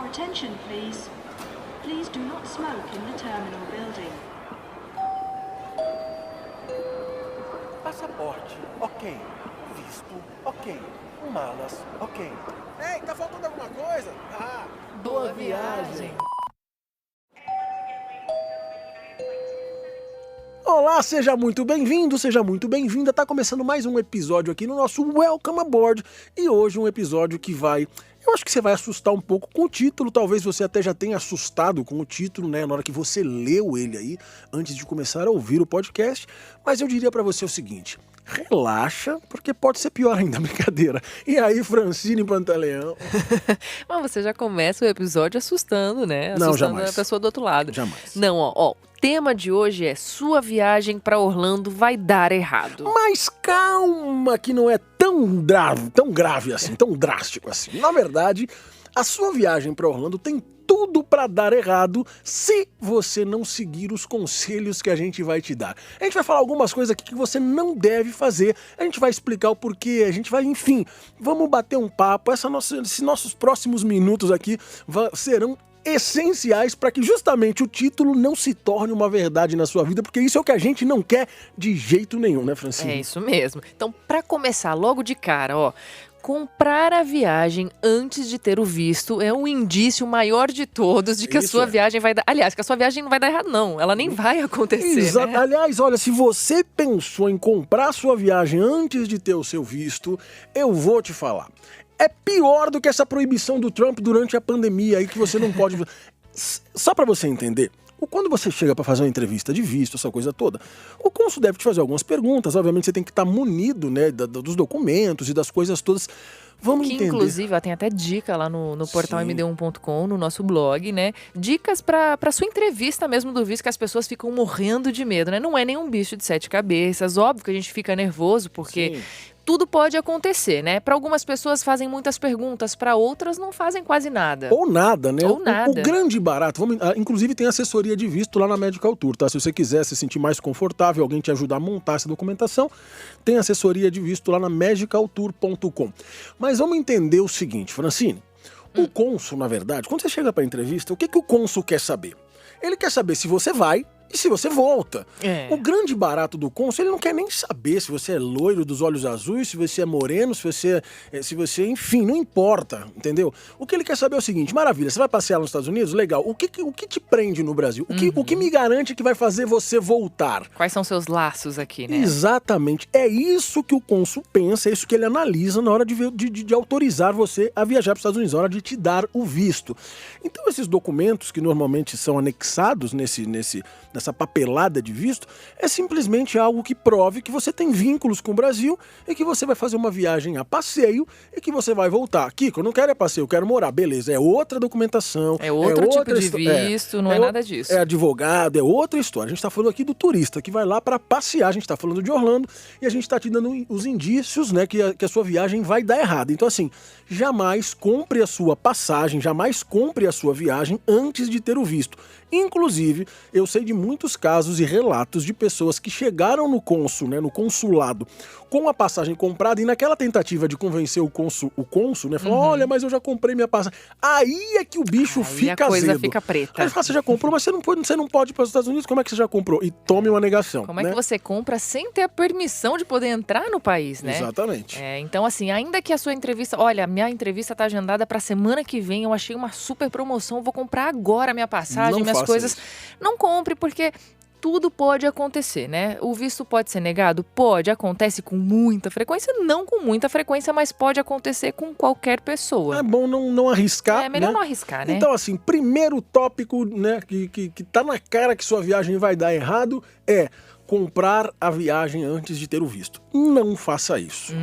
attention, please. Please do not smoke in the terminal building. Passaporte, ok. Visto, ok. Malas, ok. Ei, tá faltando alguma coisa? Boa viagem! Olá, seja muito bem-vindo, seja muito bem-vinda. Tá começando mais um episódio aqui no nosso Welcome Aboard. E hoje um episódio que eu acho que você vai assustar um pouco com o título, talvez você até já tenha assustado com o título, né, na hora que você leu ele aí, antes de começar a ouvir o podcast, mas eu diria pra você o seguinte: relaxa, porque pode ser pior ainda, brincadeira. E aí, Francine Pantaleão? Mas você já começa o episódio assustando, né? Assustando Não, jamais. a pessoa do outro lado. Jamais. Não, ó, o tema de hoje é: sua viagem pra Orlando vai dar errado. Mas calma, que não é tão grave assim, tão drástico assim. Na verdade, a sua viagem para Orlando tem tudo para dar errado se você não seguir os conselhos que a gente vai te dar. A gente vai falar algumas coisas aqui que você não deve fazer, a gente vai explicar o porquê, a gente vai, enfim, vamos bater um papo. Esses nossos próximos minutos aqui serão essenciais para que justamente o título não se torne uma verdade na sua vida, porque isso é o que a gente não quer de jeito nenhum, né, Francine? É isso mesmo. Então, para começar logo de cara, ó, comprar a viagem antes de ter o visto é um indício maior de todos de que a sua viagem vai dar... Aliás, que a sua viagem não vai dar errado, não. Ela nem vai acontecer, Exato. né? Aliás, olha, se você pensou em comprar a sua viagem antes de ter o seu visto, eu vou te falar. É pior do que essa proibição do Trump durante a pandemia aí que você não pode... Só para você entender, quando você chega para fazer uma entrevista de visto, essa coisa toda, o cônsul deve te fazer algumas perguntas. Obviamente você tem que estar munido, né, dos documentos e das coisas todas. Vamos entender. Inclusive, ó, tem até dica lá no portal Sim. md1.com, no nosso blog, né? Dicas pra sua entrevista mesmo do visto, que as pessoas ficam morrendo de medo, né? Não é nenhum bicho de 7 cabeças. Óbvio que a gente fica nervoso, porque... Sim. Tudo pode acontecer, né? Para algumas pessoas fazem muitas perguntas, para outras não fazem quase nada. Ou nada, né? Ou nada. O grande barato, inclusive tem assessoria de visto lá na Medical Tour, tá? Se você quiser se sentir mais confortável, alguém te ajudar a montar essa documentação, tem assessoria de visto lá na medicaltour.com. Mas vamos entender o seguinte, Francine. O cônsul, na verdade, quando você chega para entrevista, o que o cônsul quer saber? Ele quer saber se você vai e se você volta. É. O grande barato do cônsul, ele não quer nem saber se você é loiro dos olhos azuis, se você é moreno, se você, enfim, não importa, entendeu? O que ele quer saber é o seguinte: maravilha, você vai passear nos Estados Unidos? Legal. O que te prende no Brasil? O que me garante que vai fazer você voltar? Quais são seus laços aqui, né? Exatamente. É isso que o cônsul pensa, é isso que ele analisa na hora de autorizar você a viajar para os Estados Unidos, na hora de te dar o visto. Então, esses documentos que normalmente são anexados nessa papelada de visto, é simplesmente algo que prove que você tem vínculos com o Brasil e que você vai fazer uma viagem a passeio e que você vai voltar. Kiko, eu não quero passeio, eu quero morar. Beleza, é outra documentação. É outro tipo de visto, não é nada disso. É advogado, é outra história. A gente tá falando aqui do turista que vai lá para passear, a gente tá falando de Orlando e a gente tá te dando os indícios, né, que a sua viagem vai dar errado. Então, assim, jamais compre a sua passagem, jamais compre a sua viagem antes de ter o visto. Inclusive, eu sei de muitos casos e relatos de pessoas que chegaram no cônsul, né, no consulado, com a passagem comprada e naquela tentativa de convencer o cônsul, né, falou: olha, mas eu já comprei minha passagem. Aí é que o bicho fica a coisa azedo. fica preta. Aí ele fala: você já comprou, mas você não pode ir para os Estados Unidos, como é que você já comprou? E tome uma negação. Como é que você compra sem ter a permissão de poder entrar no país, né? Exatamente. Então, assim, ainda que a sua entrevista... Olha, minha entrevista tá agendada pra semana que vem, eu achei uma super promoção, vou comprar agora minha passagem, minhas coisas. Isso. Não compre, porque... Tudo pode acontecer, né? O visto pode ser negado? Pode. Acontece com muita frequência? Não com muita frequência, mas pode acontecer com qualquer pessoa. É bom não arriscar. É melhor né? não arriscar, né? Então, assim, primeiro tópico, né, que tá na cara que sua viagem vai dar errado é comprar a viagem antes de ter o visto. Não faça isso.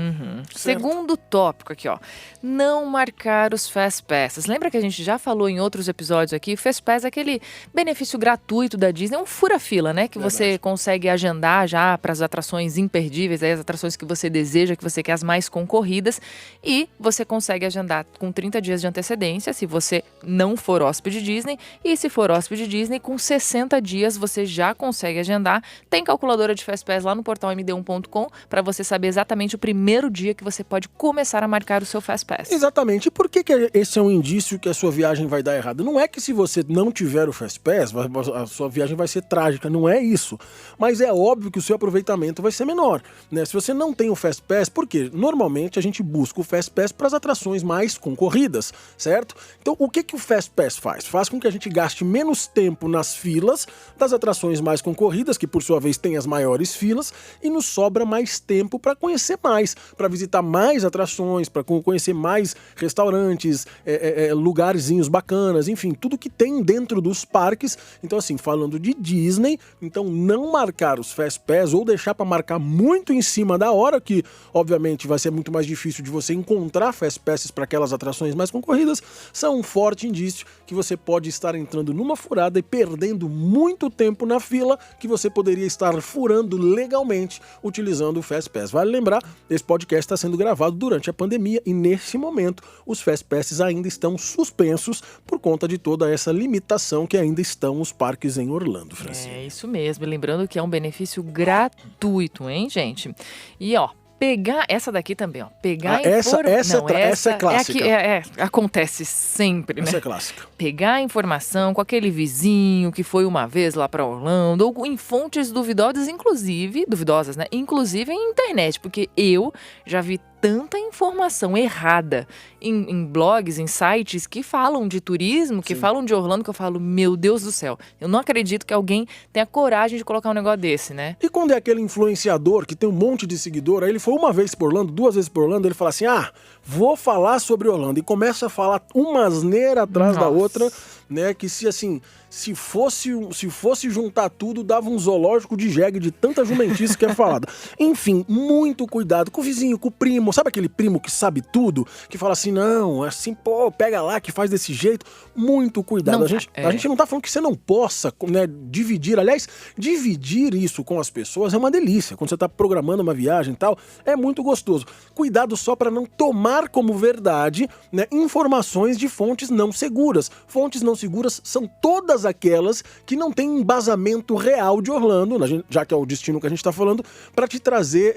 Segundo tópico aqui, ó. Não marcar os Fast Passes. Lembra que a gente já falou em outros episódios aqui? O Fast Pass é aquele benefício gratuito da Disney, é um fura-fila, né? Que você consegue agendar já para as atrações imperdíveis, aí as atrações que você deseja, que você quer as mais concorridas. E você consegue agendar com 30 dias de antecedência, se você não for hóspede Disney. E se for hóspede Disney, com 60 dias você já consegue agendar. Tem calculadora de Fastpass lá no portal md1.com para você saber exatamente o primeiro dia que você pode começar a marcar o seu Fastpass. Exatamente. E por que esse é um indício que a sua viagem vai dar errado? Não é que se você não tiver o Fastpass, a sua viagem vai ser trágica, não é isso. Mas é óbvio que o seu aproveitamento vai ser menor, né? Se você não tem o Fastpass, por quê? Normalmente a gente busca o Fastpass para as atrações mais concorridas, certo? Então o que o Fastpass faz? Faz com que a gente gaste menos tempo nas filas das atrações mais concorridas, que por sua vez tem as maiores filas, e nos sobra mais tempo para conhecer mais, para visitar mais atrações, para conhecer mais restaurantes, lugarzinhos bacanas, enfim, tudo que tem dentro dos parques. Então assim, falando de Disney, então não marcar os Fastpass ou deixar para marcar muito em cima da hora, que obviamente vai ser muito mais difícil de você encontrar Fastpasses para aquelas atrações mais concorridas, são um forte indício que você pode estar entrando numa furada e perdendo muito tempo na fila que você poderia estar furando legalmente utilizando o Fastpass. Vale lembrar, esse podcast está sendo gravado durante a pandemia e nesse momento os Fastpasses ainda estão suspensos por conta de toda essa limitação que ainda estão os parques em Orlando, Francine. É isso mesmo, lembrando que é um benefício gratuito, hein, gente? E ó, pegar essa daqui também, ó. Pegar essa é clássica. Acontece sempre, né? Essa é clássica. Pegar a informação com aquele vizinho que foi uma vez lá pra Orlando, ou em fontes duvidosas, né? Inclusive em internet, porque eu já vi tanta informação errada em blogs, em sites que falam de turismo, que falam de Orlando, que eu falo, meu Deus do céu, eu não acredito que alguém tenha coragem de colocar um negócio desse, né? E quando é aquele influenciador que tem um monte de seguidor, aí ele foi uma vez por Orlando, 2 vezes por Orlando, ele fala assim, vou falar sobre Orlando, e começa a falar uma asneira atrás da outra, né, que se fosse juntar tudo, dava um zoológico de jegue de tanta jumentice que é falada. Enfim, muito cuidado com o vizinho, com o primo. Sabe aquele primo que sabe tudo? Que fala assim, não, assim, pô, pega lá, que faz desse jeito. Muito cuidado. Não, a gente não tá falando que você não possa, né, dividir. Aliás, dividir isso com as pessoas é uma delícia. Quando você tá programando uma viagem e tal, é muito gostoso. Cuidado só para não tomar como verdade, né, informações de fontes não seguras. Fontes não seguras são todas aquelas que não têm embasamento real de Orlando, já que é o destino que a gente está falando, para te trazer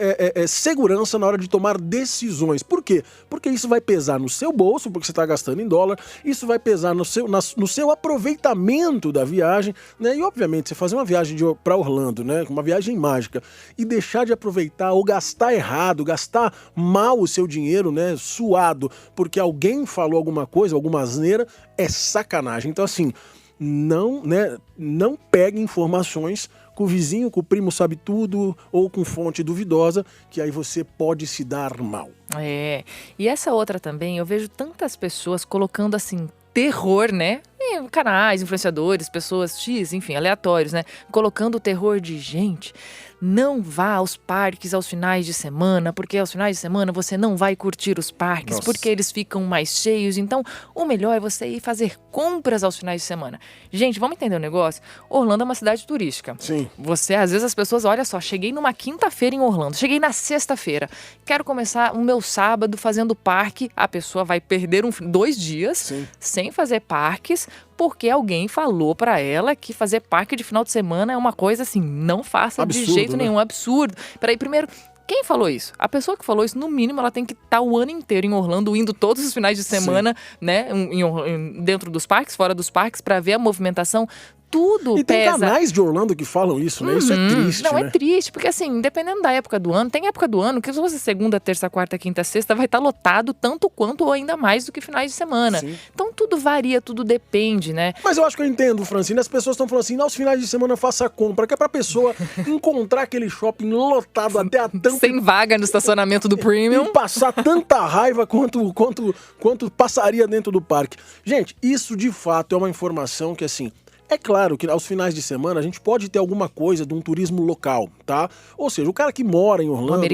segurança na hora de tomar decisões. Por quê? Porque isso vai pesar no seu bolso, porque você está gastando em dólar, isso vai pesar no seu aproveitamento da viagem, né? E obviamente você fazer uma viagem para Orlando, né, uma viagem mágica, e deixar de aproveitar ou gastar errado, gastar mal o seu dinheiro, né, suado, porque alguém falou alguma coisa, alguma asneira, é sacanagem. Então assim, não pegue informações com o vizinho, com o primo sabe tudo, ou com fonte duvidosa, que aí você pode se dar mal. E essa outra também, eu vejo tantas pessoas colocando assim, terror, né? Canais, influenciadores, pessoas X, enfim, aleatórios, né? Colocando o terror de gente. Não vá aos parques aos finais de semana, porque aos finais de semana você não vai curtir os parques, porque eles ficam mais cheios. Então, o melhor é você ir fazer compras aos finais de semana. Gente, vamos entender o negócio? Orlando é uma cidade turística. Sim. Às vezes as pessoas, olha só, cheguei numa quinta-feira em Orlando, cheguei na sexta-feira, quero começar o meu sábado fazendo parque, a pessoa vai perder 2 dias sem fazer parques, porque alguém falou pra ela que fazer parque de final de semana é uma coisa assim, não faça absurdo, de jeito nenhum, absurdo. Peraí, primeiro, quem falou isso? A pessoa que falou isso, no mínimo, ela tem que estar o ano inteiro em Orlando, indo todos os finais de semana, né, dentro dos parques, fora dos parques, pra ver a movimentação. Tudo e tem pesa. Canais de Orlando que falam isso, né? Isso é triste, Não, né? é triste, porque assim, dependendo da época do ano, tem época do ano que se você segunda, terça, quarta, quinta, sexta, vai estar lotado tanto quanto ou ainda mais do que finais de semana. Sim. Então tudo varia, tudo depende, né? Mas eu acho que eu entendo, Francine. As pessoas estão falando assim, nos finais de semana faça a compra, que é pra pessoa encontrar aquele shopping lotado até a tampa. Sem vaga no estacionamento do Premium. E passar tanta raiva quanto passaria dentro do parque. Gente, isso de fato é uma informação que assim... É claro que aos finais de semana a gente pode ter alguma coisa de um turismo local, tá? Ou seja, o cara que mora em Orlando,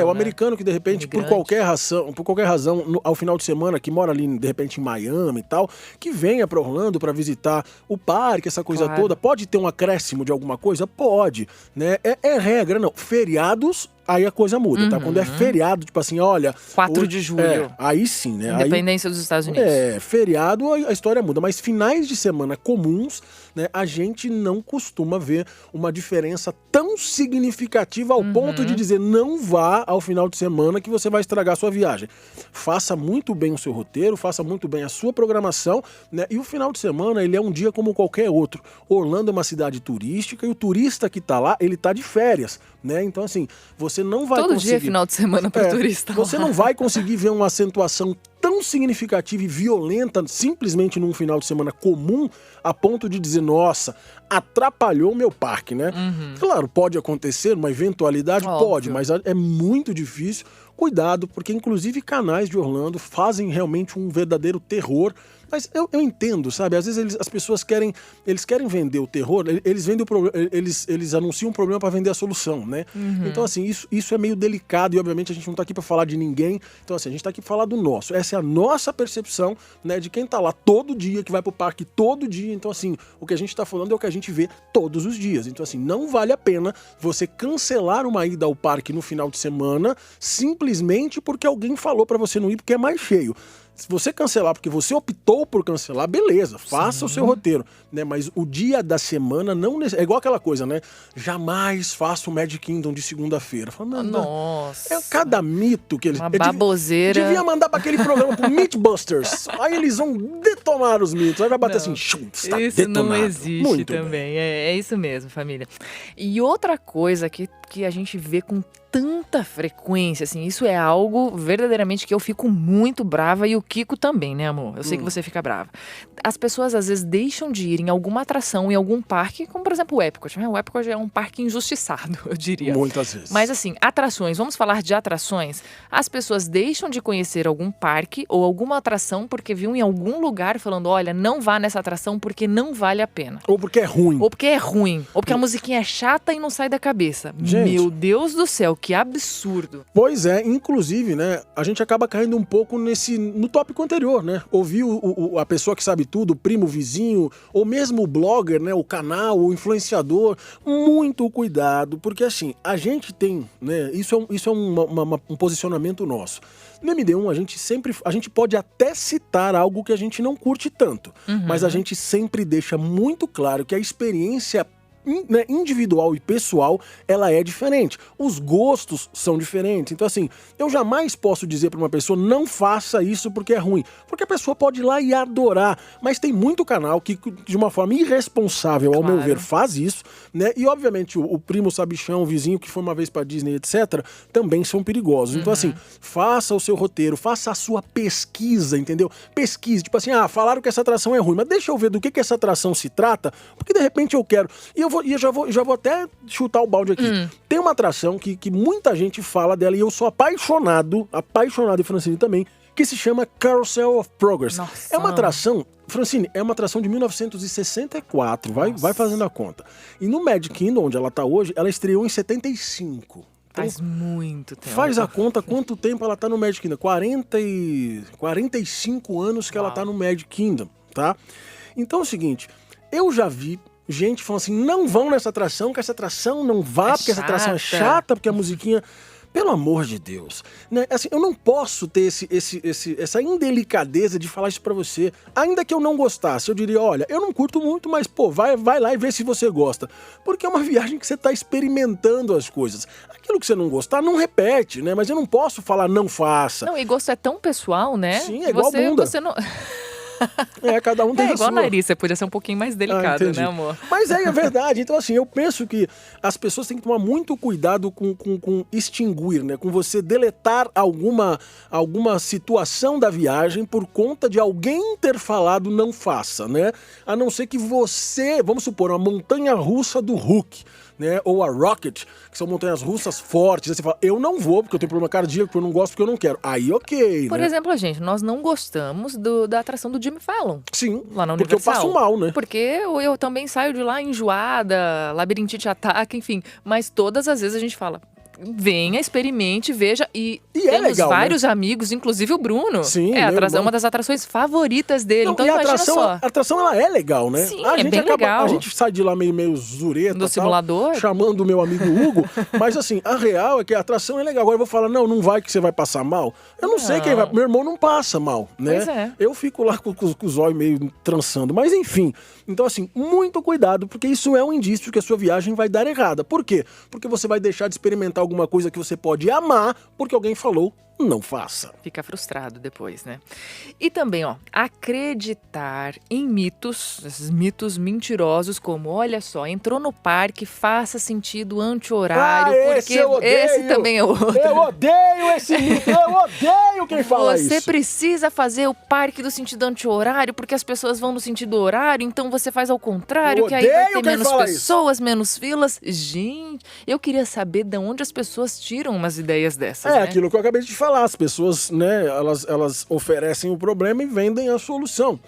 o americano que de repente por qualquer razão ao final de semana que mora ali de repente em Miami e tal, que venha para Orlando para visitar o parque, essa coisa toda, pode ter um acréscimo de alguma coisa? Pode, né? É regra, não. Feriados aí a coisa muda, tá? Quando é feriado, tipo assim, olha... 4 de julho. Aí sim, né? Independência dos Estados Unidos. Feriado, a história muda. Mas finais de semana comuns, né? A gente não costuma ver uma diferença tão significativa ao ponto de dizer não vá ao final de semana que você vai estragar a sua viagem. Faça muito bem o seu roteiro, faça muito bem a sua programação, né? E o final de semana, ele é um dia como qualquer outro. Orlando é uma cidade turística e o turista que tá lá, ele tá de férias, né? Então, assim, você não vai Todo conseguir... dia é final de semana para turista. Você não vai conseguir ver uma acentuação tão significativa e violenta simplesmente num final de semana comum a ponto de dizer, nossa, atrapalhou o meu parque, né? Claro, pode acontecer, uma eventualidade Óbvio. pode, mas é muito difícil. Cuidado, porque inclusive canais de Orlando fazem realmente um verdadeiro terror. Mas eu entendo, sabe? Às vezes as pessoas querem vender o terror, eles vendem eles anunciam um problema para vender a solução, né? Então, assim, isso é meio delicado e, obviamente, a gente não tá aqui para falar de ninguém. Então, assim, a gente tá aqui para falar do nosso. Essa é a nossa percepção, né, de quem tá lá todo dia, que vai pro parque todo dia. Então, assim, o que a gente tá falando é o que a gente vê todos os dias. Então, assim, não vale a pena você cancelar uma ida ao parque no final de semana simplesmente porque alguém falou para você não ir porque é mais cheio. Se você cancelar porque você optou por cancelar, beleza, faça o seu roteiro, né? Mas o dia da semana não... É igual aquela coisa, né? Jamais faça o Magic Kingdom de segunda-feira. Nossa. É cada mito que eles... Uma baboseira. Devia mandar para aquele programa pro Mythbusters. Aí eles vão detonar os mitos. Aí vai bater assim, está Isso detonado. não existe Muito também. É isso mesmo, família. E outra coisa que a gente vê com tanta frequência, assim, isso é algo verdadeiramente que eu fico muito brava e o Kiko também, né, amor? Eu sei que você fica brava. As pessoas às vezes deixam de ir em alguma atração, em algum parque, como por exemplo o Epcot. O Epcot é um parque injustiçado, eu diria. Muitas vezes. Mas assim, atrações, vamos falar de atrações. As pessoas deixam de conhecer algum parque ou alguma atração porque viu em algum lugar falando, olha, não vá nessa atração porque não vale a pena. Ou porque é ruim. Ou porque é ruim. Ou porque a musiquinha é chata e não sai da cabeça. Gente. Meu Deus do céu, que absurdo. Pois é, inclusive, né, a gente acaba caindo um pouco no tópico anterior, né? Ouvir a pessoa que sabe tudo, o primo, o vizinho, ou mesmo o blogger, né, o canal, o influenciador. Muito cuidado, porque assim, a gente tem, né, isso é um posicionamento nosso. No MD1, a gente pode até citar algo que a gente não curte tanto, mas a gente sempre deixa muito claro que a experiência individual e pessoal, ela é diferente. Os gostos são diferentes. Então, assim, eu jamais posso dizer para uma pessoa não faça isso porque é ruim. Porque a pessoa pode ir lá e adorar. Mas tem muito canal que, de uma forma irresponsável, ao meu ver, faz isso, né? E, obviamente, o primo sabichão, o vizinho que foi uma vez para Disney, etc., também são perigosos. Então, assim, faça o seu roteiro, faça a sua pesquisa, entendeu? Pesquise, tipo assim, falaram que essa atração é ruim, mas deixa eu ver do que essa atração se trata, porque de repente eu quero. E eu já vou até chutar o balde aqui. Tem uma atração que muita gente fala dela e eu sou apaixonado, e Francine também, que se chama Carousel of Progress. Nossa. É uma atração, Francine, é uma atração de 1964, vai fazendo a conta. E no Magic Kingdom, onde ela tá hoje, ela estreou em 75. Faz muito tempo. Faz a conta quanto tempo ela tá no Magic Kingdom. 45 anos que ela tá no Magic Kingdom, tá? Então é o seguinte, eu já vi gente falando assim, não vão nessa atração, que essa atração não vá, porque essa atração é chata, porque a musiquinha... Pelo amor de Deus, né? Assim, eu não posso ter essa indelicadeza de falar isso pra você. Ainda que eu não gostasse, eu diria, olha, eu não curto muito, mas, pô, vai lá e vê se você gosta. Porque é uma viagem que você tá experimentando as coisas. Aquilo que você não gostar, não repete, né? Mas eu não posso falar, não faça. Não, e gosto é tão pessoal, né? Sim, é igual bunda. Você não... Cada um tem a igual sua. nariz, você podia ser um pouquinho mais delicado, né, amor? Mas é verdade. Então, assim, eu penso que as pessoas têm que tomar muito cuidado com extinguir, né? Com você deletar alguma situação da viagem por conta de alguém ter falado não faça, né? A não ser que você, vamos supor, uma montanha-russa do Hulk, né? Ou a Rocket, que são montanhas russas fortes. Aí você fala, eu não vou porque eu tenho problema cardíaco, eu não gosto porque eu não quero. Aí, ok, Por né? exemplo, gente, nós não gostamos da atração do Jimmy Fallon. Sim, Lá na porque eu Universal. passo mal, né? Porque eu também saio de lá enjoada, labirintite ataca, enfim. Mas todas as vezes a gente fala, venha, experimente, veja. E é temos legal, vários amigos, inclusive o Bruno. Sim, é meu irmão. uma das atrações favoritas dele. Não, Então e a imagina atração, só. a atração, ela é legal, né? Sim, é bem legal. A gente sai de lá meio zureta, Do tal, simulador. chamando o meu amigo Hugo, mas assim, a real é que a atração é legal. Agora eu vou falar, não vai que você vai passar mal. Eu não sei quem vai, meu irmão não passa mal, né? Pois é. Eu fico lá com os olhos meio trançando, mas enfim. Então assim, muito cuidado, porque isso é um indício que a sua viagem vai dar errada. Por quê? Porque você vai deixar de experimentar alguma coisa que você pode amar, porque alguém falou, não faça. Fica frustrado depois, né? E também, ó, acreditar em mitos, esses mitos mentirosos, como, olha só, entrou no parque, faça sentido anti-horário, porque esse eu odeio. esse também é outro. Eu odeio esse mito, eu odeio quem fala isso. Você precisa fazer o parque do sentido anti-horário, porque as pessoas vão no sentido horário, então você faz ao contrário, Eu que aí vai odeio ter quem menos fala pessoas, menos filas. Gente, eu queria saber de onde as pessoas tiram umas ideias dessas, É né? aquilo que eu acabei de falar, as pessoas, né, elas oferecem o problema e vendem a solução.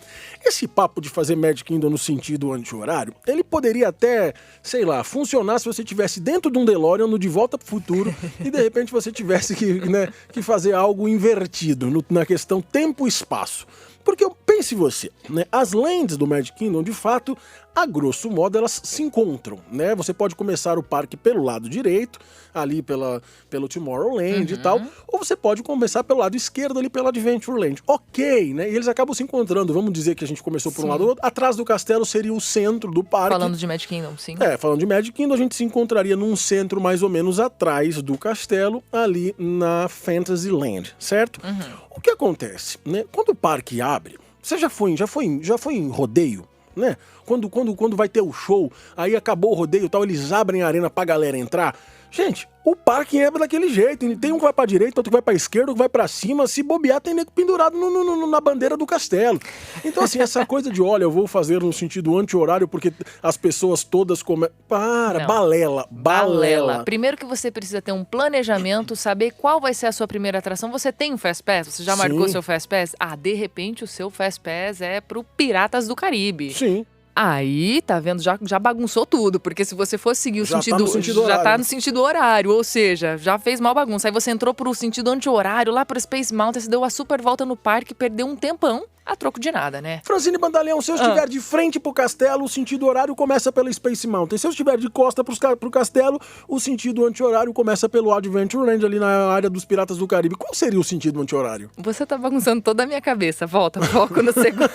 Esse papo de fazer Magic Kingdom no sentido anti-horário, ele poderia até, sei lá, funcionar se você estivesse dentro de um DeLorean no De Volta pro Futuro e de repente você tivesse que fazer algo invertido na questão tempo e espaço. Porque pense você, né, as lands do Magic Kingdom, de fato, a grosso modo, elas se encontram, né? Você pode começar o parque pelo lado direito, ali pelo Tomorrowland e tal, ou você pode começar pelo lado esquerdo, ali pelo Adventureland. Ok, né? E eles acabam se encontrando. Vamos dizer que a gente começou por um lado ou outro. Atrás do castelo seria o centro do parque. Falando de Magic Kingdom, sim. Falando de Magic Kingdom, a gente se encontraria num centro mais ou menos atrás do castelo, ali na Fantasyland, certo? O que acontece, né? Quando o parque abre, você já foi em rodeio, né? Quando vai ter o show, aí acabou o rodeio e tal, eles abrem a arena pra galera entrar. Gente, o parque é daquele jeito. Tem um que vai pra direita, outro que vai pra esquerda, outro que vai pra cima. Se bobear, tem nego pendurado na bandeira do castelo. Então, assim, essa coisa de, olha, eu vou fazer no sentido anti-horário porque as pessoas todas Não. Balela. Primeiro que você precisa ter um planejamento, saber qual vai ser a sua primeira atração. Você tem um Fast Pass? Você já Sim. marcou seu Fast Pass? De repente o seu Fast Pass é pro Piratas do Caribe. Sim. Aí, tá vendo, já bagunçou tudo, porque se você for seguir o Já tá sentido, no sentido já tá horário. no sentido horário, ou seja, já fez mal bagunça. Aí você entrou pro sentido anti-horário, lá pro Space Mountain, você deu a super volta no parque, perdeu um tempão, a troco de nada, né? Francine Bandaleão, se eu estiver de frente pro castelo, o sentido horário começa pela Space Mountain. Se eu estiver de costa pro castelo, o sentido anti-horário começa pelo Adventureland, ali na área dos Piratas do Caribe. Qual seria o sentido anti-horário? Você tá bagunçando toda a minha cabeça. Volta, foco no segundo.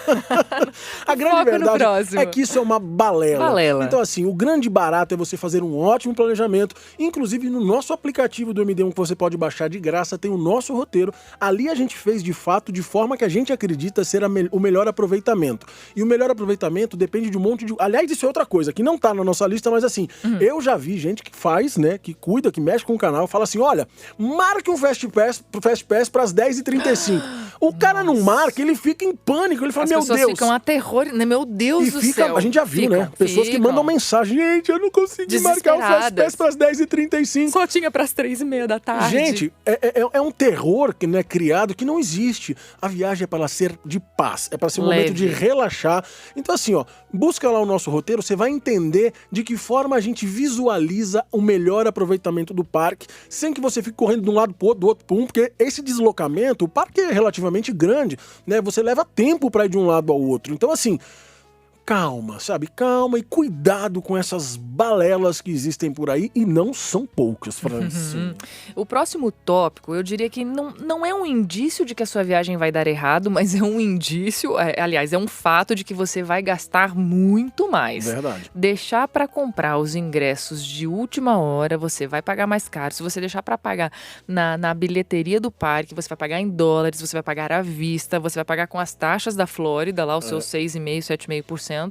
A grande Foco no verdade próximo. é que isso é uma balela. Então, assim, o grande barato é você fazer um ótimo planejamento. Inclusive, no nosso aplicativo do MD1 que você pode baixar de graça, tem o nosso roteiro. Ali a gente fez, de fato, de forma que a gente acredita ser o melhor aproveitamento. E o melhor aproveitamento depende de um monte de... Aliás, isso é outra coisa, que não tá na nossa lista, mas assim, eu já vi gente que faz, né, que cuida, que mexe com o canal, fala assim, olha, marque um Fast Pass pras 10h35. O cara não marca, ele fica em pânico, ele fala, As meu pessoas Deus. ficam a terror, né? Meu Deus E do fica, céu. a gente já viu, né? Pessoas que mandam mensagem, gente, eu não consegui marcar o Fast Pass pras 10h35. Só tinha pras 3h30 da tarde. Gente, é um terror que, né, criado que não existe. A viagem é para ela ser de paz, é para ser um momento de relaxar. Então, assim, ó, busca lá o nosso roteiro, você vai entender de que forma a gente visualiza o melhor aproveitamento do parque, sem que você fique correndo de um lado pro outro, do outro pro um, porque esse deslocamento, o parque é relativamente grande, né? Você leva tempo para ir de um lado ao outro. Então, assim, calma, sabe? Calma e cuidado com essas balelas que existem por aí, e não são poucas, Francine. O próximo tópico, eu diria que não é um indício de que a sua viagem vai dar errado, mas é um indício, aliás, é um fato de que você vai gastar muito mais. Verdade. Deixar para comprar os ingressos de última hora, você vai pagar mais caro. Se você deixar para pagar na bilheteria do parque, você vai pagar em dólares, você vai pagar à vista, você vai pagar com as taxas da Flórida, lá os seus 6,5%, 7,5%.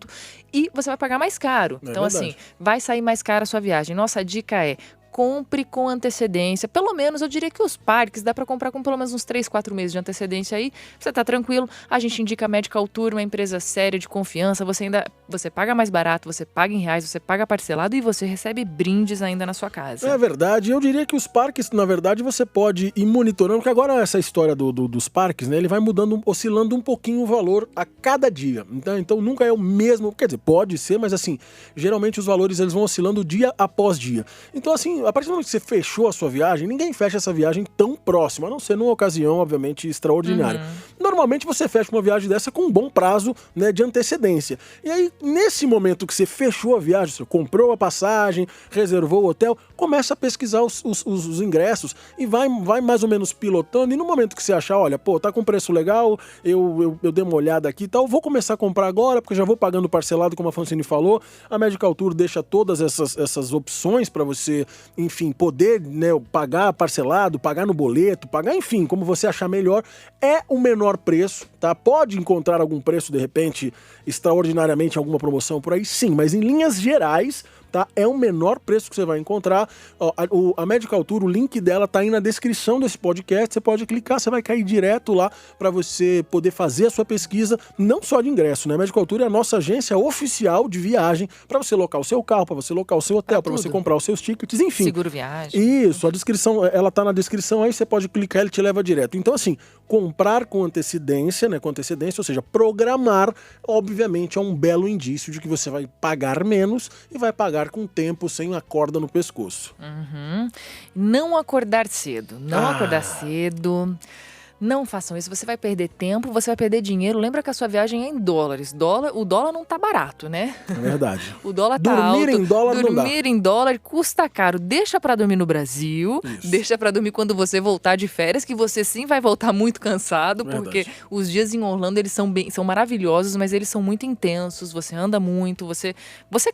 E você vai pagar mais caro. Então, assim, vai sair mais cara a sua viagem. Nossa dica é: compre com antecedência. Pelo menos, eu diria que os parques dá para comprar com pelo menos uns 3, 4 meses de antecedência aí. Você tá tranquilo. A gente indica a Medical Tour, uma empresa séria de confiança. Você paga mais barato, você paga em reais, você paga parcelado e você recebe brindes ainda na sua casa. É verdade. Eu diria que os parques, na verdade, você pode ir monitorando, porque agora essa história dos parques, né, ele vai mudando, oscilando um pouquinho o valor a cada dia. Então nunca é o mesmo, quer dizer, pode ser, mas assim, geralmente os valores eles vão oscilando dia após dia. Então, assim, a partir do momento que você fechou a sua viagem, ninguém fecha essa viagem tão próxima, a não ser numa ocasião, obviamente, extraordinária. Normalmente você fecha uma viagem dessa com um bom prazo, né, de antecedência. E aí, nesse momento que você fechou a viagem, você comprou a passagem, reservou o hotel, começa a pesquisar os ingressos e vai mais ou menos pilotando. E no momento que você achar, olha, pô, tá com preço legal, eu dei uma olhada aqui e tal, vou começar a comprar agora, porque já vou pagando parcelado, como a Francine falou. A Medical Tour deixa todas essas opções para você, enfim, poder, né, pagar parcelado, pagar no boleto, pagar, enfim, como você achar melhor. É o menor preço, tá? Pode encontrar algum preço, de repente, extraordinariamente, alguma promoção por aí, sim, mas em linhas gerais, tá? É o menor preço que você vai encontrar. Ó, a Medical Tour, o link dela tá aí na descrição desse podcast, você pode clicar, você vai cair direto lá para você poder fazer a sua pesquisa, não só de ingresso, né? A Medical Tour é a nossa agência oficial de viagem para você locar o seu carro, para você locar o seu hotel, para você comprar os seus tickets, enfim. Seguro viagem. Isso, a descrição, ela tá na descrição aí, você pode clicar, ele te leva direto. Então, assim, comprar com antecedência, né? Com antecedência, ou seja, programar, obviamente é um belo indício de que você vai pagar menos e vai pagar com tempo, sem a corda no pescoço. Não acordar cedo. Não acordar cedo. Não façam isso, você vai perder tempo, você vai perder dinheiro. Lembra que a sua viagem é em dólares. O dólar não tá barato, né? É verdade. O dólar tá alto. Dormir em dólar não dá. Dormir em dólar custa caro. Deixa pra dormir no Brasil, deixa pra dormir quando você voltar de férias, que você sim vai voltar muito cansado, porque os dias em Orlando, eles são maravilhosos, mas eles são muito intensos, você anda muito, você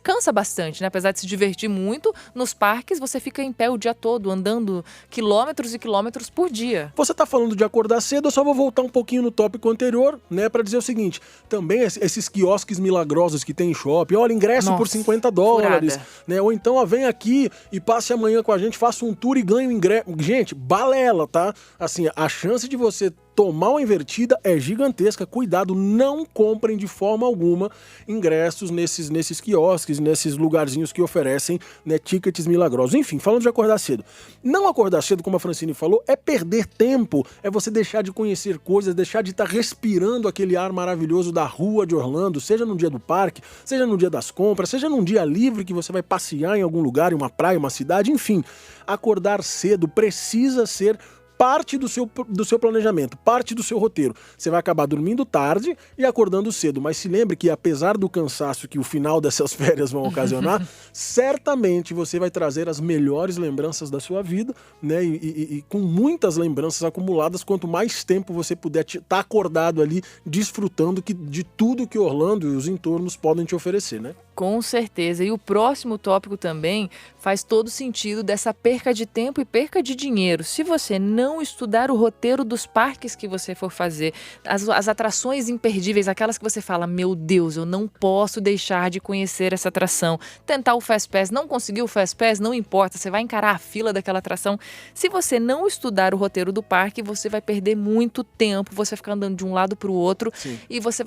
cansa bastante, né? Apesar de se divertir muito, nos parques você fica em pé o dia todo, andando quilômetros e quilômetros por dia. Você tá falando de acordar cedo, eu só vou voltar um pouquinho no tópico anterior, né, para dizer o seguinte, também esses quiosques milagrosos que tem em shopping, olha, ingresso por $50, né, ou então, vem aqui e passe amanhã com a gente, faça um tour e ganhe o ingresso. Gente, balela, tá? Assim, a chance de você tomar uma invertida é gigantesca. Cuidado, não comprem de forma alguma ingressos nesses quiosques, nesses lugarzinhos que oferecem, né, tickets milagrosos. Enfim, falando de acordar cedo. Não acordar cedo, como a Francine falou, é perder tempo, é você deixar de conhecer coisas, deixar de estar respirando aquele ar maravilhoso da rua de Orlando, seja no dia do parque, seja no dia das compras, seja num dia livre que você vai passear em algum lugar, em uma praia, uma cidade, enfim. Acordar cedo precisa ser parte do seu planejamento, parte do seu roteiro. Você vai acabar dormindo tarde e acordando cedo, mas se lembre que apesar do cansaço que o final dessas férias vão ocasionar, certamente você vai trazer as melhores lembranças da sua vida, né? E com muitas lembranças acumuladas, quanto mais tempo você puder estar acordado ali, desfrutando de tudo que Orlando e os entornos podem te oferecer, né? Com certeza. E o próximo tópico também faz todo sentido dessa perca de tempo e perca de dinheiro. Se você não estudar o roteiro dos parques que você for fazer, as atrações imperdíveis, aquelas que você fala, meu Deus, eu não posso deixar de conhecer essa atração. Tentar o Fast Pass, não conseguiu o Fast Pass, não importa, você vai encarar a fila daquela atração. Se você não estudar o roteiro do parque, você vai perder muito tempo, você vai ficar andando de um lado para o outro. Sim. E você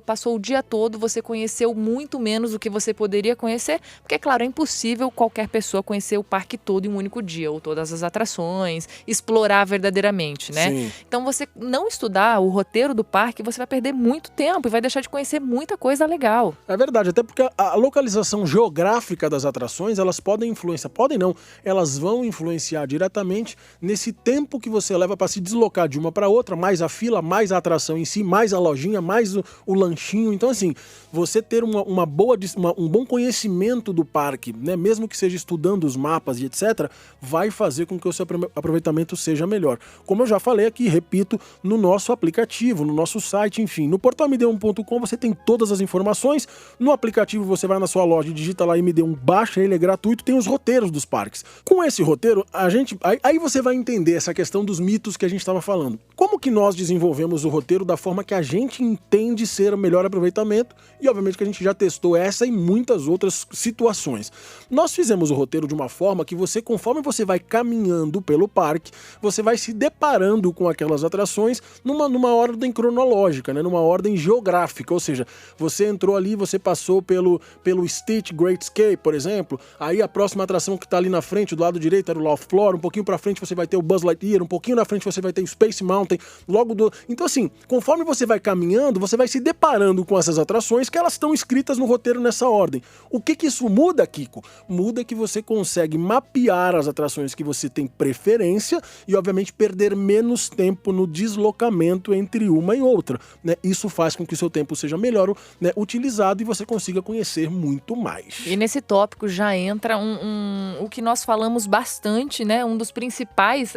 passou o dia todo, você conheceu muito menos do que você poderia conhecer, porque, claro, é impossível qualquer pessoa conhecer o parque todo em um único dia, ou todas as atrações, explorar verdadeiramente, né? Sim. Então, você não estudar o roteiro do parque, você vai perder muito tempo e vai deixar de conhecer muita coisa legal. É verdade, até porque a localização geográfica das atrações, elas elas vão influenciar diretamente nesse tempo que você leva para se deslocar de uma para outra, mais a fila, mais a atração em si, mais a lojinha, mais o lanchinho. Então, assim, você ter um bom conhecimento do parque, né, mesmo que seja estudando os mapas e etc., vai fazer com que o seu aproveitamento seja melhor. Como eu já falei aqui, repito, no nosso aplicativo, no nosso site, enfim, no portal md1.com você tem todas as informações. No aplicativo você vai na sua loja e digita lá MD1, baixa ele, é gratuito, tem os roteiros dos parques. Com esse roteiro, aí você vai entender essa questão dos mitos que a gente estava falando. Como que nós desenvolvemos o roteiro da forma que a gente entende ser o melhor aproveitamento e, obviamente, que a gente já testou essa e muitas outras situações. Nós fizemos o roteiro de uma forma que você, conforme você vai caminhando pelo parque, você vai se deparando com aquelas atrações numa ordem cronológica, né? Numa ordem geográfica, ou seja, você entrou ali, você passou pelo Stitch Great Escape, por exemplo, aí a próxima atração que tá ali na frente, do lado direito, era o Laugh Floor, um pouquinho pra frente você vai ter o Buzz Lightyear, um pouquinho na frente você vai ter o Space Mountain, Então assim, conforme você vai caminhando, você vai se deparando com essas atrações que elas estão escritas no roteiro nessa ordem. O que isso muda, Kiko? Muda que você consegue mapear as atrações que você tem preferência e, obviamente, perder menos tempo no deslocamento entre uma e outra, né? Isso faz com que o seu tempo seja melhor, né, utilizado e você consiga conhecer muito mais. E nesse tópico já entra o que nós falamos bastante, né? Um dos principais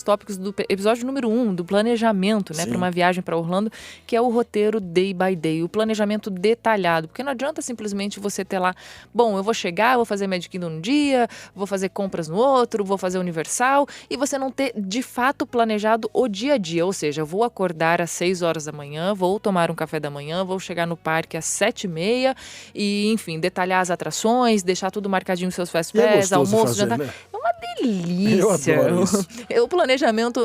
tópicos do episódio número 1, do planejamento, né? Para uma viagem para Orlando, que é o roteiro day by day, o planejamento detalhado. Porque não adianta simplesmente você ter lá, bom, eu vou chegar, vou fazer Magic Kingdom num dia, vou fazer compras no outro, vou fazer Universal, e você não ter de fato planejado o dia a dia. Ou seja, eu vou acordar às 6 horas da manhã, vou tomar um café da manhã, vou chegar no parque às 7h30 e, enfim, detalhar as atrações, deixar tudo marcadinho nos seus fast pass, almoço, fazer, jantar. né? É uma delícia. Eu adoro isso. O planejamento,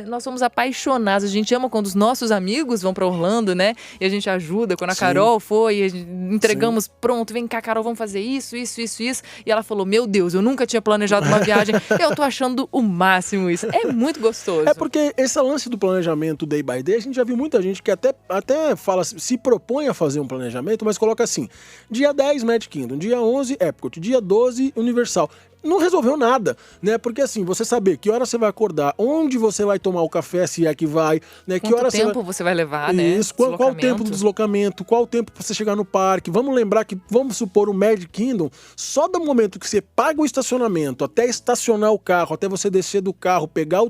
nós somos apaixonados. A gente ama quando os nossos amigos vão para Orlando, né? E a gente ajuda. Quando a Carol foi, entregamos, pronto, vem cá, Carol, vamos fazer isso. E ela falou, meu Deus, eu nunca tinha planejado uma viagem. Eu tô achando o máximo isso. É muito gostoso. É porque esse lance do planejamento day by day, a gente já viu muita gente que até fala, se propõe a fazer um planejamento, mas coloca assim, dia 10 Magic Kingdom, dia 11 Epcot, dia 12 Universal. Não resolveu nada, né? Porque assim, você saber que hora você vai acordar, onde você vai tomar o café, se é que vai, né? Quanto que hora tempo você vai levar, né? Isso, qual o tempo do deslocamento, qual o tempo pra você chegar no parque. Vamos lembrar que, vamos supor, o Magic Kingdom, só do momento que você paga o estacionamento, até estacionar o carro, até você descer do carro, pegar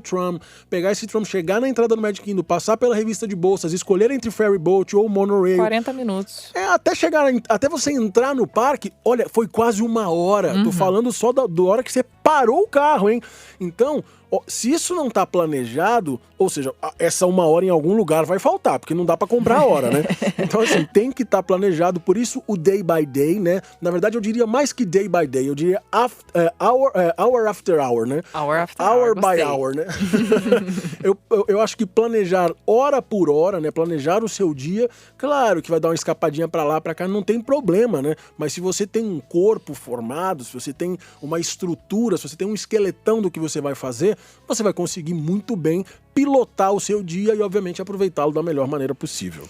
esse tram, chegar na entrada do Magic Kingdom, passar pela revista de bolsas, escolher entre ferry boat ou monorail. 40 minutos. Até você entrar no parque, olha, foi quase 1 hora. Tô falando só da hora que você parou o carro, hein? Então, se isso não tá planejado, ou seja, essa 1 hora em algum lugar vai faltar, porque não dá pra comprar a hora, né? Então, assim, tem que estar planejado, por isso o day by day, né? Na verdade, eu diria mais que day by day, eu diria hour after hour, né? Hour by hour, né? eu acho que planejar hora por hora, né? Planejar o seu dia, claro que vai dar uma escapadinha pra lá, pra cá, não tem problema, né? Mas se você tem um corpo formado, se você tem uma estrutura, se você tem um esqueletão do que você vai fazer, você vai conseguir muito bem pilotar o seu dia e, obviamente, aproveitá-lo da melhor maneira possível.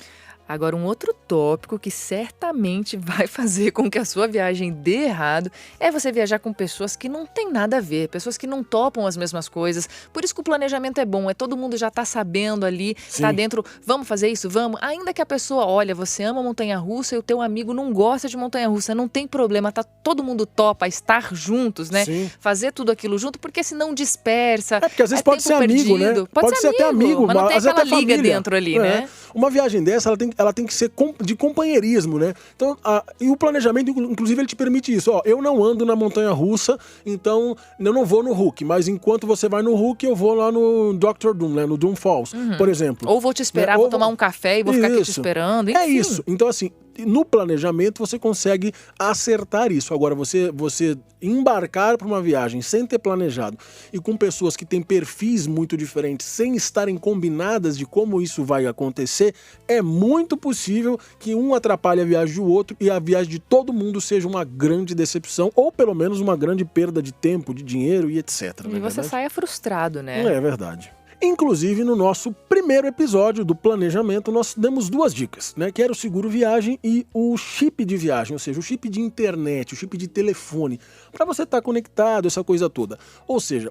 Agora, um outro tópico que certamente vai fazer com que a sua viagem dê errado é você viajar com pessoas que não tem nada a ver, pessoas que não topam as mesmas coisas. Por isso que o planejamento é bom, todo mundo já tá sabendo ali, tá dentro, vamos fazer isso, vamos. Ainda que a pessoa, olha, você ama montanha-russa e o teu amigo não gosta de montanha-russa, não tem problema, tá todo mundo topa estar juntos, né? Sim. Fazer tudo aquilo junto, porque senão dispersa. É porque às vezes pode ser amigo, né? Pode ser até amigo, mas não tem aquela liga dentro ali, né? Uma viagem dessa, ela tem que ser de companheirismo, né? Então, e o planejamento, inclusive, ele te permite isso. Ó, eu não ando na montanha-russa, então eu não vou no Hook, mas enquanto você vai no Hook, eu vou lá no Dr. Doom, né? No Doom Falls, por exemplo. Ou vou te esperar, vou tomar um café e vou ficar aqui te esperando, enfim. É isso. Então, assim, no planejamento você consegue acertar isso. Agora, você embarcar para uma viagem sem ter planejado e com pessoas que têm perfis muito diferentes, sem estarem combinadas de como isso vai acontecer, é muito possível que um atrapalhe a viagem do outro e a viagem de todo mundo seja uma grande decepção ou pelo menos uma grande perda de tempo, de dinheiro e etc. E você saia frustrado, né? É verdade. Inclusive, no nosso primeiro episódio do planejamento, nós demos 2 dicas, né? Que era o seguro viagem e o chip de viagem, ou seja, o chip de internet, o chip de telefone, para você estar conectado, essa coisa toda. Ou seja,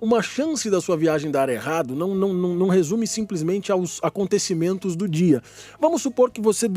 uma chance da sua viagem dar errado não resume simplesmente aos acontecimentos do dia. Vamos supor que você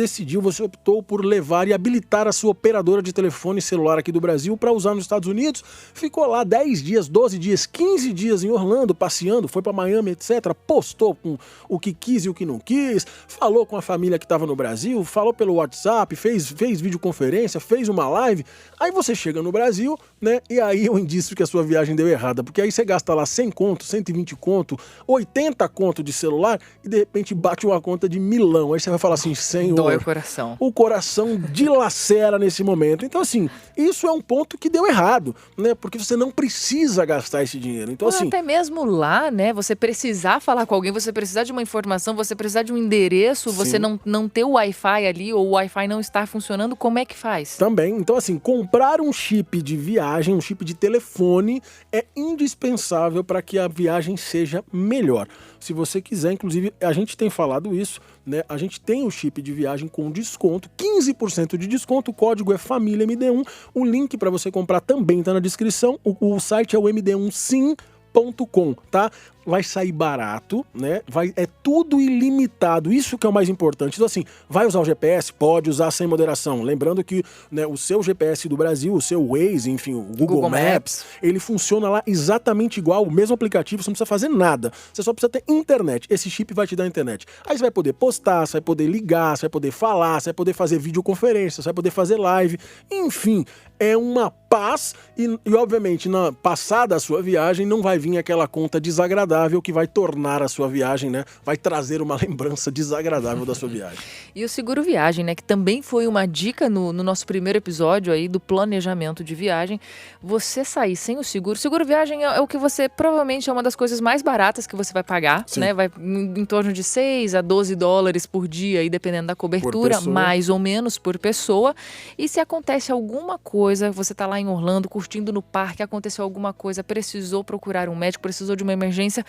optou por levar e habilitar a sua operadora de telefone celular aqui do Brasil para usar nos Estados Unidos, ficou lá 10 dias, 12 dias, 15 dias em Orlando, passeando, foi para Miami, etc., postou com o que quis e o que não quis, falou com a família que estava no Brasil, falou pelo WhatsApp, fez videoconferência, fez uma live, aí você chega no Brasil, né, e aí é o indício que a sua viagem deu errada, porque aí você gasta lá 100 conto, 120 conto, 80 conto de celular e de repente bate uma conta de milão. Aí você vai falar assim, Senhor... Dói o coração. O coração dilacera nesse momento. Então, assim, isso é um ponto que deu errado, né? Porque você não precisa gastar esse dinheiro. Então, Ou assim... até mesmo lá, né? Você precisar falar com alguém, você precisar de uma informação, você precisar de um endereço, Sim. você não ter o Wi-Fi ali ou o Wi-Fi não estar funcionando, como é que faz? Também. Então, assim, comprar um chip de viagem, um chip de telefone é indispensável para que a viagem seja melhor. Se você quiser, inclusive, a gente tem falado isso, né? A gente tem o chip de viagem com desconto, 15% de desconto, o código é família MD1. O link para você comprar também está na descrição. O site é o md1sim.com, tá? Vai sair barato, né? É tudo ilimitado, isso que é o mais importante. Então, assim, vai usar o GPS? Pode usar sem moderação. Lembrando que, né, o seu GPS do Brasil, o seu Waze, enfim, o Google Maps, ele funciona lá exatamente igual, o mesmo aplicativo, você não precisa fazer nada. Você só precisa ter internet. Esse chip vai te dar internet. Aí você vai poder postar, você vai poder ligar, você vai poder falar, você vai poder fazer videoconferência, você vai poder fazer live. Enfim, é uma paz e obviamente, na passada a sua viagem, não vai vir aquela conta desagradável que vai tornar a sua viagem, né? Vai trazer uma lembrança desagradável da sua viagem. E o seguro viagem, né? Que também foi uma dica no nosso primeiro episódio aí do planejamento de viagem. Você sair sem o seguro. Seguro viagem é o que você provavelmente é uma das coisas mais baratas que você vai pagar, Sim. né? Vai em torno de 6 a 12 dólares por dia, aí dependendo da cobertura, mais ou menos por pessoa. E se acontece alguma coisa, você tá lá em Orlando curtindo no parque, aconteceu alguma coisa, precisou procurar um médico, precisou de uma emergência,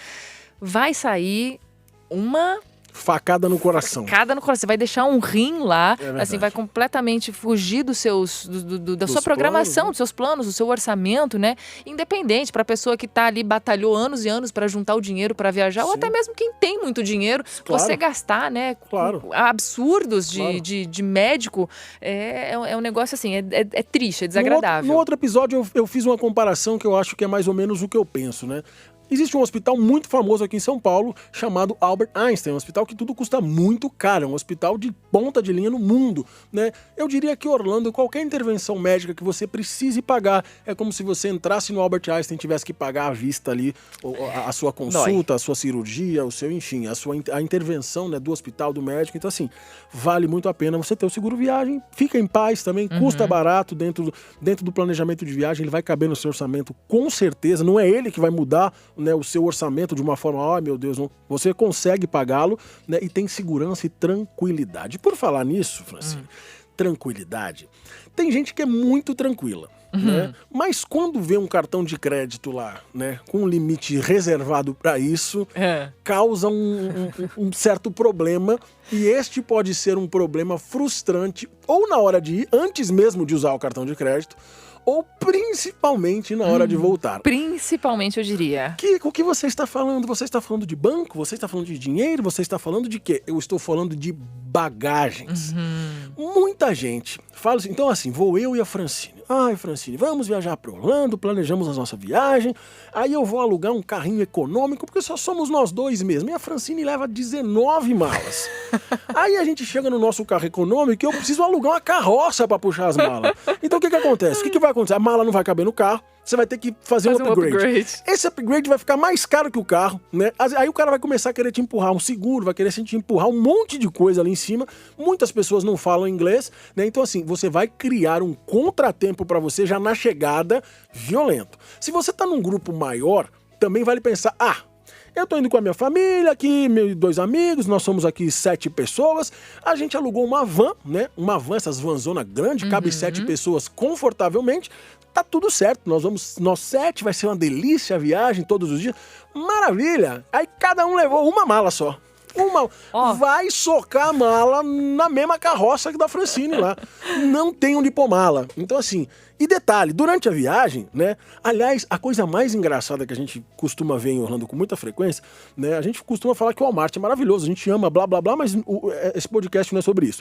vai sair uma facada no coração. Facada no coração. Você vai deixar um rim lá, É assim, vai completamente fugir dos seus, da sua programação, planos, né? dos seus planos, do seu orçamento, né? Independente, para a pessoa que tá ali, batalhou anos e anos para juntar o dinheiro para viajar, ou Sim. até mesmo quem tem muito dinheiro, Claro. você gastar, né? Claro. Absurdos Claro. de médico, é um negócio assim, é triste, é desagradável. No outro episódio eu fiz uma comparação que eu acho que é mais ou menos o que eu penso, né? Existe um hospital muito famoso aqui em São Paulo chamado Albert Einstein, um hospital que tudo custa muito caro, é um hospital de ponta de linha no mundo, né? Eu diria que Orlando, qualquer intervenção médica que você precise pagar, é como se você entrasse no Albert Einstein e tivesse que pagar à vista ali a sua consulta, a sua cirurgia, o seu, enfim, a intervenção, né, do hospital, do médico. Então, assim, vale muito a pena você ter o seguro viagem, fica em paz também, custa barato dentro do planejamento de viagem, ele vai caber no seu orçamento com certeza, não é ele que vai mudar, né, o seu orçamento de uma forma, meu Deus, não, você consegue pagá-lo, né, e tem segurança e tranquilidade. Por falar nisso, Francine, tranquilidade, tem gente que é muito tranquila, né, mas quando vê um cartão de crédito lá, né, com um limite reservado para isso, causa um certo problema, e este pode ser um problema frustrante ou na hora de ir, antes mesmo de usar o cartão de crédito, ou principalmente na hora de voltar. Principalmente, eu diria. O que você está falando? Você está falando de banco? Você está falando de dinheiro? Você está falando de quê? Eu estou falando de bagagens. Muita gente fala assim, então assim, vou eu e a Francine. Ai, Francine, vamos viajar para Orlando, planejamos a nossa viagem, aí eu vou alugar um carrinho econômico, porque só somos nós dois mesmo, e a Francine leva 19 malas. Aí a gente chega no nosso carro econômico e eu preciso alugar uma carroça para puxar as malas. Então o que acontece? O que vai acontecer? A mala não vai caber no carro, você vai ter que fazer um upgrade. Esse upgrade vai ficar mais caro que o carro, né? Aí o cara vai começar a querer te empurrar um seguro, vai querer te empurrar um monte de coisa ali em cima. Muitas pessoas não falam inglês, né? Então assim, você vai criar um contratempo para você já na chegada violento. Se você tá num grupo maior, também vale pensar, eu tô indo com a minha família aqui, meus 2 amigos, nós somos aqui 7 pessoas, a gente alugou uma van, né? Uma van, essas vanzona grande, cabe 7 pessoas confortavelmente, tá tudo certo, nós 7, vai ser uma delícia a viagem todos os dias, maravilha! Aí cada um levou uma mala só. Vai socar a mala na mesma carroça que da Francine lá. Não tem onde pôr mala. Então assim, e detalhe, durante a viagem, né? Aliás, a coisa mais engraçada que a gente costuma ver em Orlando com muita frequência, né? A gente costuma falar que o Walmart é maravilhoso, a gente ama blá blá blá, mas esse podcast não é sobre isso.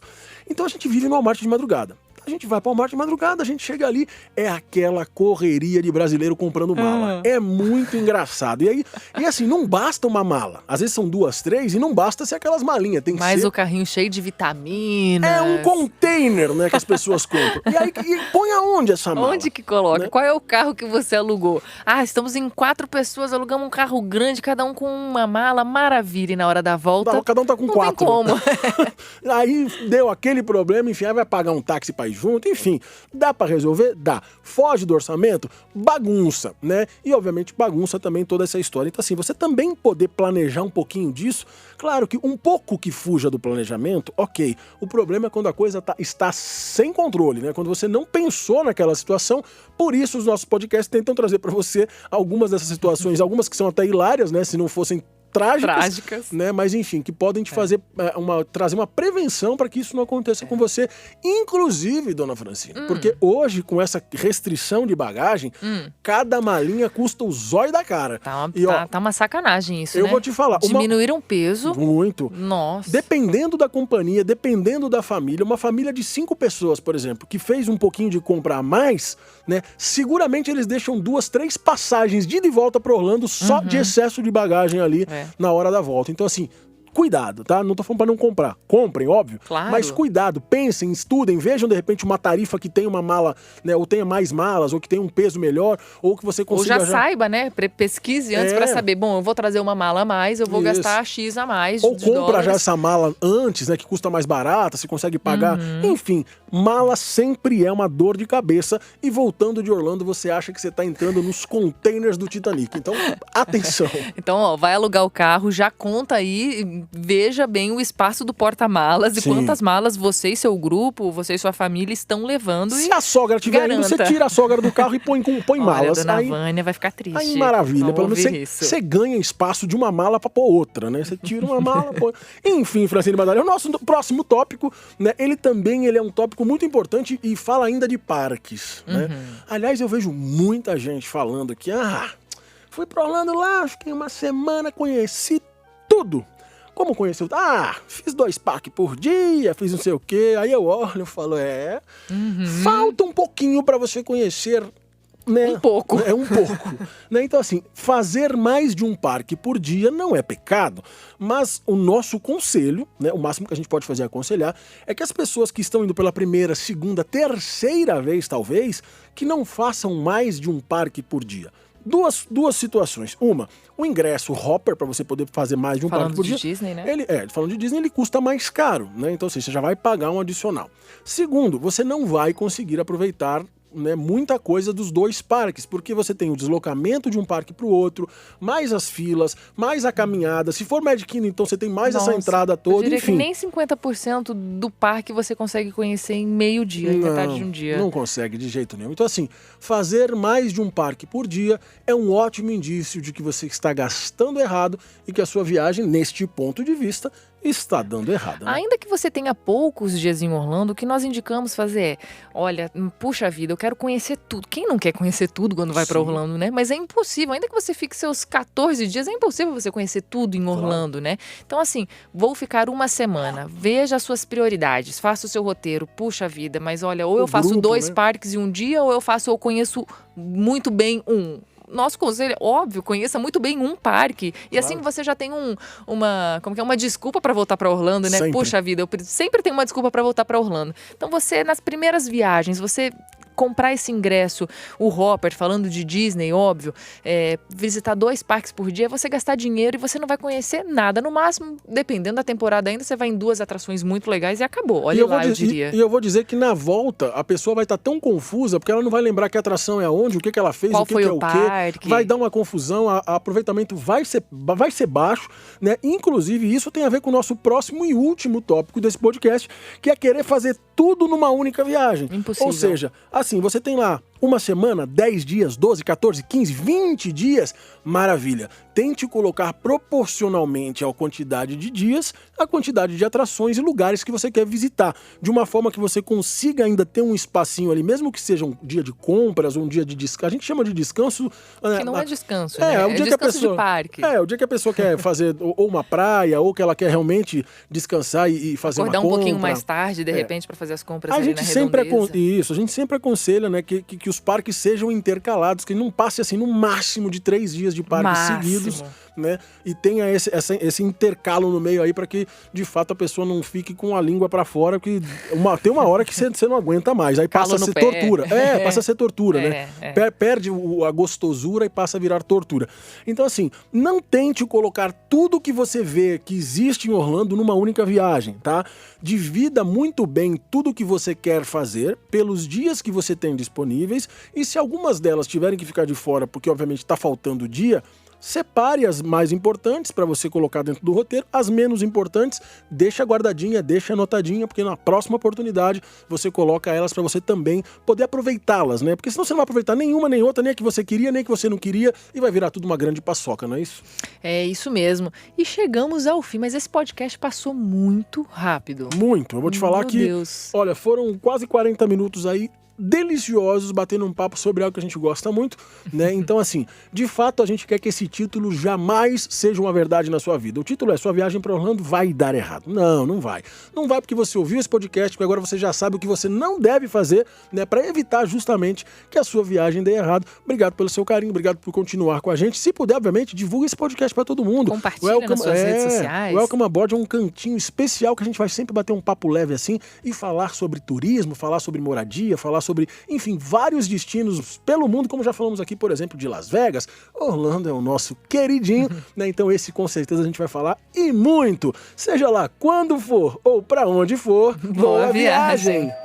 Então a gente vive no Walmart de madrugada. A gente vai para o Walmart de madrugada, a gente chega ali, é aquela correria de brasileiro comprando mala. É muito engraçado. E assim, não basta uma mala. Às vezes são 2, 3 e não basta ser aquelas malinhas. Tem que Mas ser... o carrinho cheio de vitaminas. É um container, né, que as pessoas compram. E aí, põe aonde essa mala? Onde que coloca? Né? Qual é o carro que você alugou? Ah, estamos em 4 pessoas, alugamos um carro grande, cada um com uma mala, maravilha. E na hora da volta, Cada um tá com não 4. tem como. Aí deu aquele problema, enfim, aí vai pagar um táxi pra ir junto, enfim. Dá pra resolver? Dá. Foge do orçamento? Bagunça, né? E obviamente bagunça também toda essa história. Então assim, você também poder planejar um pouquinho disso, claro que um pouco que fuja do planejamento, ok. O problema é quando a coisa está sem controle, né? Quando você não pensou naquela situação. Por isso os nossos podcasts tentam trazer pra você algumas dessas situações, algumas que são até hilárias, né? Se não fossem trágicas, né? Mas enfim, que podem te fazer trazer uma prevenção para que isso não aconteça com você, inclusive, dona Francine, porque hoje com essa restrição de bagagem, cada malinha custa o zóio da cara. Tá uma sacanagem isso, eu né? vou te falar, Diminuíram o peso. Muito. Nossa. Dependendo da companhia, dependendo da família, uma família de 5 pessoas, por exemplo, que fez um pouquinho de compra a mais, né? Seguramente eles deixam 2, 3 passagens de ida e volta para Orlando só de excesso de bagagem ali na hora da volta. Então assim, cuidado, tá? Não tô falando pra não comprar. Comprem, óbvio. Claro. Mas cuidado, pensem, estudem, vejam de repente uma tarifa que tem uma mala, né? Ou tenha mais malas, ou que tenha um peso melhor, ou que você consiga... Ou já saiba, né? Pesquise antes pra saber, bom, eu vou trazer uma mala a mais, eu vou gastar X a mais ou de compra dólares. já essa mala antes, né? Que custa mais barata, você consegue pagar. Enfim, mala sempre é uma dor de cabeça. E voltando de Orlando, você acha que você tá entrando nos containers do Titanic. Então, atenção. Então, ó, vai alugar o carro, já conta aí, veja bem o espaço do porta-malas e quantas malas você e seu grupo, você e sua família estão levando. Se a sogra tiver indo, você tira a sogra do carro e põe Olha, malas. Dona Vânia vai ficar triste. Aí maravilha, pelo menos você ganha espaço de uma mala pra pôr outra, né? Você tira uma mala, põe... Enfim, Francine Badalha, o nosso próximo tópico, né? Ele é um tópico muito importante e fala ainda de parques, né? Aliás, eu vejo muita gente falando que, fui pra Orlando lá, fiquei uma semana, conheci tudo. Como conheceu? Fiz 2 parques por dia, fiz não sei o quê. Aí eu olho e falo, falta um pouquinho pra você conhecer, né? Um pouco. É um pouco. Né? Então assim, fazer mais de um parque por dia não é pecado, mas o nosso conselho, né, o máximo que a gente pode fazer é aconselhar, é que as pessoas que estão indo pela primeira, segunda, terceira vez talvez, que não façam mais de um parque por dia. Duas situações. Uma, o ingresso hopper, para você poder fazer mais de um parque por dia. Falando de Disney, né? Falando de Disney, ele custa mais caro, né? Então, assim, você já vai pagar um adicional. Segundo, você não vai conseguir aproveitar, né, muita coisa dos 2 parques, porque você tem o deslocamento de um parque para o outro, mais as filas, mais a caminhada. Se for Magic Kingdom, então você tem mais essa entrada toda, eu diria enfim. que nem 50% do parque você consegue conhecer em meio dia, em metade de um dia. Não consegue de jeito nenhum. Então assim, fazer mais de um parque por dia é um ótimo indício de que você está gastando errado e que a sua viagem, neste ponto de vista, está dando errado. Né? Ainda que você tenha poucos dias em Orlando, o que nós indicamos fazer é, olha, puxa vida, eu quero conhecer tudo. Quem não quer conhecer tudo quando vai para Orlando, né? Mas é impossível, ainda que você fique seus 14 dias, é impossível você conhecer tudo em Orlando, né? Então assim, vou ficar uma semana, veja as suas prioridades, faça o seu roteiro, puxa vida, mas olha, ou eu faço 2 parques em um dia, ou eu conheço muito bem um. Nosso conselho, óbvio, conheça muito bem um parque. E assim você já tem uma desculpa para voltar para Orlando, né? Sempre. Puxa vida, eu sempre tenho uma desculpa para voltar para Orlando. Então você, nas primeiras viagens, você comprar esse ingresso, o Hopper, falando de Disney, óbvio, visitar 2 parques por dia, você gastar dinheiro e você não vai conhecer nada. No máximo, dependendo da temporada ainda, você vai em 2 atrações muito legais e acabou. Olha lá, eu diria. E eu vou dizer que na volta, a pessoa vai estar tão confusa, porque ela não vai lembrar que atração é aonde, o que ela fez, qual o que foi é o o parque. quê. Vai dar uma confusão, a aproveitamento vai ser baixo, né? Inclusive, isso tem a ver com o nosso próximo e último tópico desse podcast, que é querer fazer tudo numa única viagem. Impossível. Ou seja, assim, você tem lá Uma semana, 10 dias, 12, 14, 15, 20 dias, maravilha. Tente colocar proporcionalmente à quantidade de dias, a quantidade de atrações e lugares que você quer visitar, de uma forma que você consiga ainda ter um espacinho ali, mesmo que seja um dia de compras ou um dia de descanso. A gente chama de descanso... Que não é descanso, né? O dia descanso que a pessoa, de parque. o dia que a pessoa quer fazer ou uma praia, ou que ela quer realmente descansar e fazer Acordar uma compra. um pouquinho mais tarde, de repente, para fazer as compras A ali gente na sempre redondeza. a gente sempre aconselha, né, que os parques sejam intercalados, que não passe assim no máximo de 3 dias de parques seguidos, né? E tenha esse intercalo no meio aí para que de fato a pessoa não fique com a língua para fora, porque tem uma hora que você não aguenta mais, aí passa a ser tortura. Passa a ser tortura, né? Perde a gostosura e passa a virar tortura. Então assim, não tente colocar tudo que você vê que existe em Orlando numa única viagem, tá? Divida muito bem tudo que você quer fazer pelos dias que você tem disponíveis, e se algumas delas tiverem que ficar de fora porque obviamente está faltando dia, separe as mais importantes para você colocar dentro do roteiro, as menos importantes deixa guardadinha, deixa anotadinha, porque na próxima oportunidade você coloca elas para você também poder aproveitá-las, né? Porque senão você não vai aproveitar nenhuma, nem outra, nem a que você queria, nem a que você não queria, e vai virar tudo uma grande paçoca, não é isso? É isso mesmo. E chegamos ao fim, mas esse podcast passou muito rápido. Muito. Eu vou te falar Meu que, Deus. olha, foram quase 40 minutos aí deliciosos, batendo um papo sobre algo que a gente gosta muito, né? Então, assim, de fato, a gente quer que esse título jamais seja uma verdade na sua vida. O título é: sua viagem para Orlando vai dar errado. Não, não vai. Não vai porque você ouviu esse podcast, porque agora você já sabe o que você não deve fazer, né? Para evitar justamente que a sua viagem dê errado. Obrigado pelo seu carinho, obrigado por continuar com a gente. Se puder, obviamente, divulgue esse podcast para todo mundo. Compartilha nas suas redes sociais. O Welcome Aboard é um cantinho especial que a gente vai sempre bater um papo leve assim e falar sobre turismo, falar sobre moradia, falar sobre, enfim, vários destinos pelo mundo, como já falamos aqui, por exemplo, de Las Vegas. Orlando é o nosso queridinho, né? Então esse com certeza a gente vai falar e muito. Seja lá quando for ou para onde for, boa viagem!